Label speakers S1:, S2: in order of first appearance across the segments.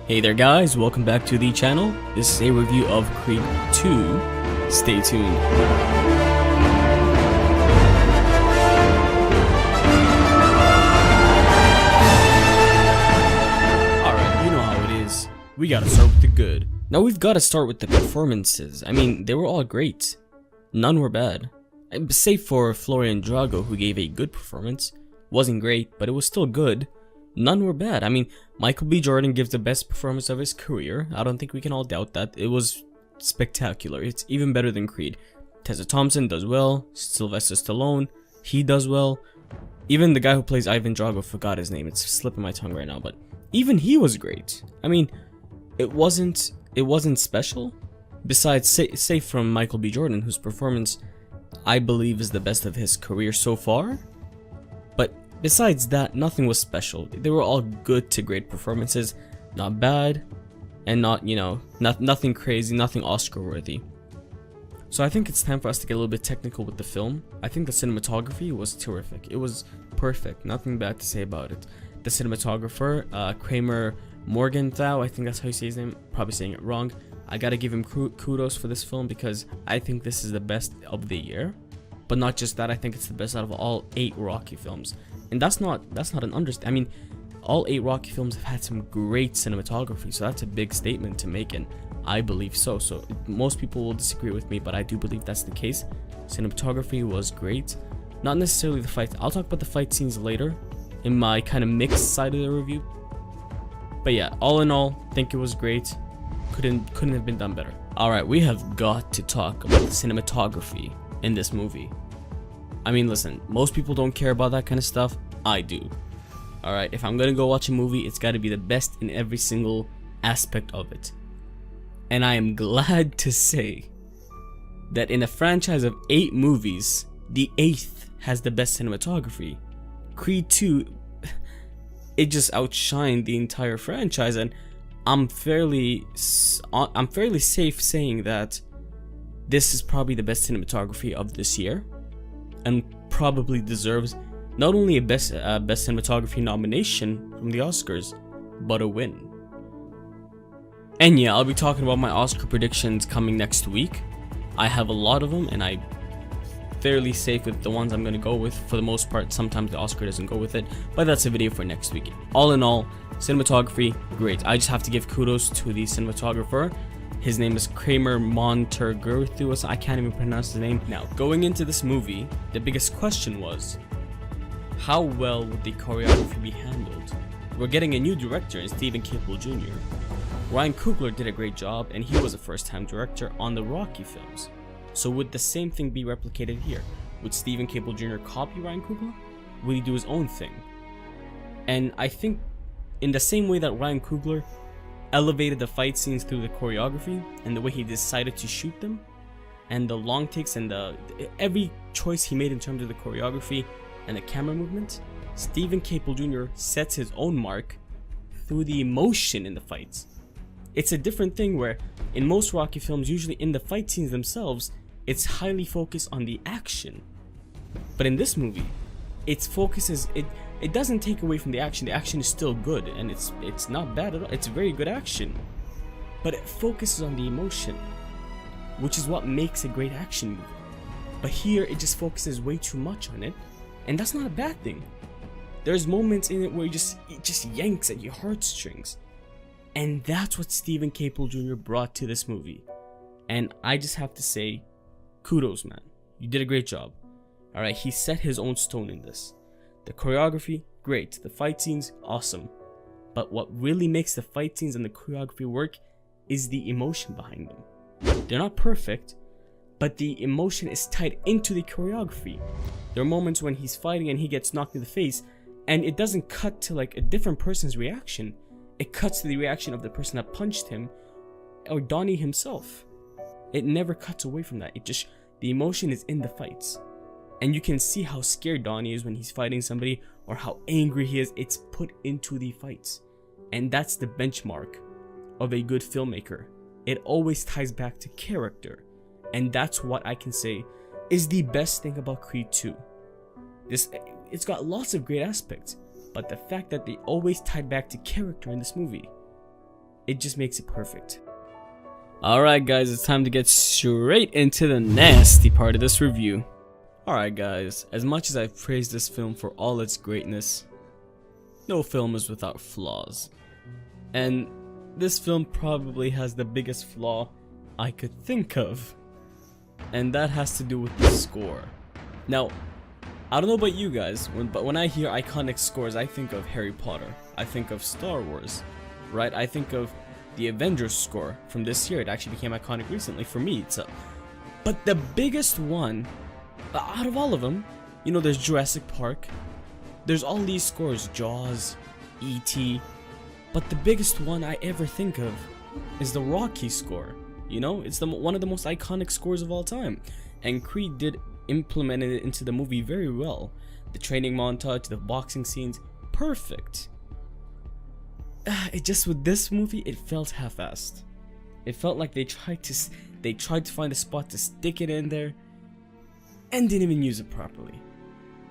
S1: Hey there guys, welcome back to the channel. This is a review of Creed 2. Stay tuned. Alright, you know how it is. We gotta start with the good. Now we've gotta start with the performances. I mean, they were all great. None were bad. Save for Ivan Drago, who gave a good performance. Wasn't great, but it was still good. None were bad. I mean, Michael B. Jordan gives the best performance of his career. I don't think we can all doubt that. It was spectacular. It's even better than Creed. Tessa Thompson does well. Sylvester Stallone, he does well. Even the guy who plays Ivan Drago, forgot his name. It's slipping my tongue right now, but even he was great. I mean, it wasn't special. Besides, say from Michael B. Jordan, whose performance I believe is the best of his career so far. But besides that, nothing was special. They were all good to great performances, not bad, and nothing crazy, nothing Oscar worthy. So I think it's time for us to get a little bit technical with the film. I think the cinematography was terrific. It was perfect. Nothing bad to say about it. The cinematographer, Kramer Morgenthau, I think that's how you say his name. Probably saying it wrong. I gotta give him kudos for this film because I think this is the best of the year. But not just that, I think it's the best out of all 8 Rocky films. And that's not an understatement. I mean, all 8 Rocky films have had some great cinematography, so that's a big statement to make, and I believe so. So most people will disagree with me, but I do believe that's the case. Cinematography was great. Not necessarily the fight. I'll talk about the fight scenes later in my kind of mixed side of the review. But yeah, all in all, I think it was great. Couldn't have been done better. Alright, we have got to talk about the cinematography in this movie. I mean, listen, most people don't care about that kind of stuff. I do. Alright, if I'm gonna go watch a movie, it's gotta be the best in every single aspect of it. And I am glad to say that in a franchise of 8 movies, the 8th has the best cinematography. Creed 2, it just outshined the entire franchise, and I'm fairly safe saying that this is probably the best cinematography of this year, and probably deserves not only a best cinematography nomination from the Oscars, but a win. And yeah, I'll be talking about my Oscar predictions coming next week. I have a lot of them, and I'm fairly safe with the ones I'm going to go with for the most part. Sometimes the Oscar doesn't go with it, but that's a video for next week. All in all, cinematography, great. I just have to give kudos to the cinematographer. His name is Kramer Montergurthu. I can't even pronounce the name. Now, going into this movie, the biggest question was, how well would the choreography be handled? We're getting a new director in Steven Caple Jr. Ryan Coogler did a great job, and he was a first-time director on the Rocky films. So would the same thing be replicated here? Would Steven Caple Jr. copy Ryan Coogler? Would he do his own thing? And I think in the same way that Ryan Coogler elevated the fight scenes through the choreography and the way he decided to shoot them, and the long takes and every choice he made in terms of the choreography and the camera movement, Steven Caple Jr. sets his own mark through the emotion in the fights. It's a different thing where in most Rocky films, usually in the fight scenes themselves, it's highly focused on the action. But in this movie, its focus is it doesn't take away from the action. The action is still good, and it's not bad at all. It's very good action, but it focuses on the emotion, which is what makes a great action movie. But here, it just focuses way too much on it, and that's not a bad thing. There's moments in it where it just yanks at your heartstrings, and that's what Steven Caple Jr. brought to this movie. And I just have to say, kudos, man. You did a great job. Alright, he set his own stone in this. The choreography, great. The fight scenes, awesome. But what really makes the fight scenes and the choreography work is the emotion behind them. They're not perfect, but the emotion is tied into the choreography. There are moments when he's fighting and he gets knocked in the face, and it doesn't cut to like a different person's reaction. It cuts to the reaction of the person that punched him, or Donnie himself. It never cuts away from that. The emotion is in the fights. And you can see how scared Donnie is when he's fighting somebody, or how angry he is. It's put into the fights. And that's the benchmark of a good filmmaker. It always ties back to character. And that's what I can say is the best thing about Creed 2. It's got lots of great aspects, but the fact that they always tied back to character in this movie, it just makes it perfect. Alright guys, it's time to get straight into the nasty part of this review. Alright guys, as much as I've praised this film for all its greatness, no film is without flaws. And this film probably has the biggest flaw I could think of. And that has to do with the score. Now, I don't know about you guys, but when I hear iconic scores, I think of Harry Potter. I think of Star Wars, right? I think of the Avengers score from this year. It actually became iconic recently for me. But the biggest one, out of all of them, you know, there's Jurassic Park. There's all these scores, Jaws, E.T. But the biggest one I ever think of is the Rocky score. You know, it's one of the most iconic scores of all time. And Creed did implement it into the movie very well. The training montage, the boxing scenes, perfect. It just, with this movie, it felt half-assed. It felt like they tried to find a spot to stick it in there and didn't even use it properly.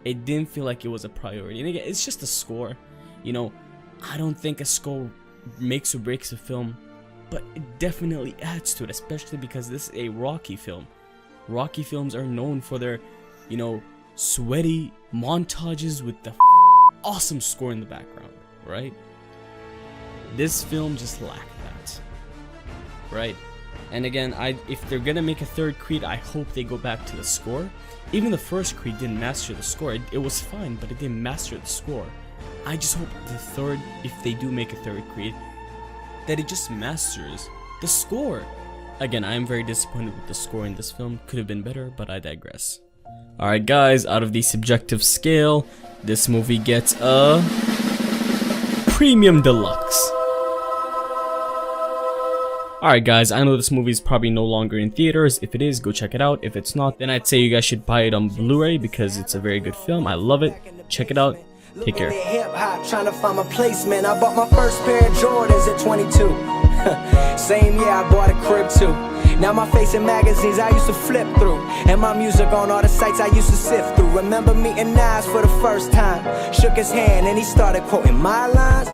S1: It didn't feel like it was a priority. And again, it's just a score. You know, I don't think a score makes or breaks a film, but it definitely adds to it, especially because this is a Rocky film. Rocky films are known for their, you know, sweaty montages with the awesome score in the background, right? This film just lacked that, right? And again, if they're gonna make a third Creed, I hope they go back to the score. Even the first Creed didn't master the score. It was fine, but it didn't master the score. I just hope the third, if they do make a third Creed, that it just masters the score. Again, I am very disappointed with the score in this film. Could have been better, but I digress. Alright guys, out of the subjective scale, this movie gets a Premium Deluxe. Alright guys, I know this movie is probably no longer in theaters. If it is, go check it out. If it's not, then I'd say you guys should buy it on Blu-ray because it's a very good film. I love it. Check it out. Take care.
S2: Hip hop, trying to find my placement. I bought my first pair of Jordans at 22. Same year I bought a crib too. Now my face in magazines I used to flip through, and my music on all the sites I used to sift through. Remember meeting Nas for the first time. Shook his hand and he started quoting my lines.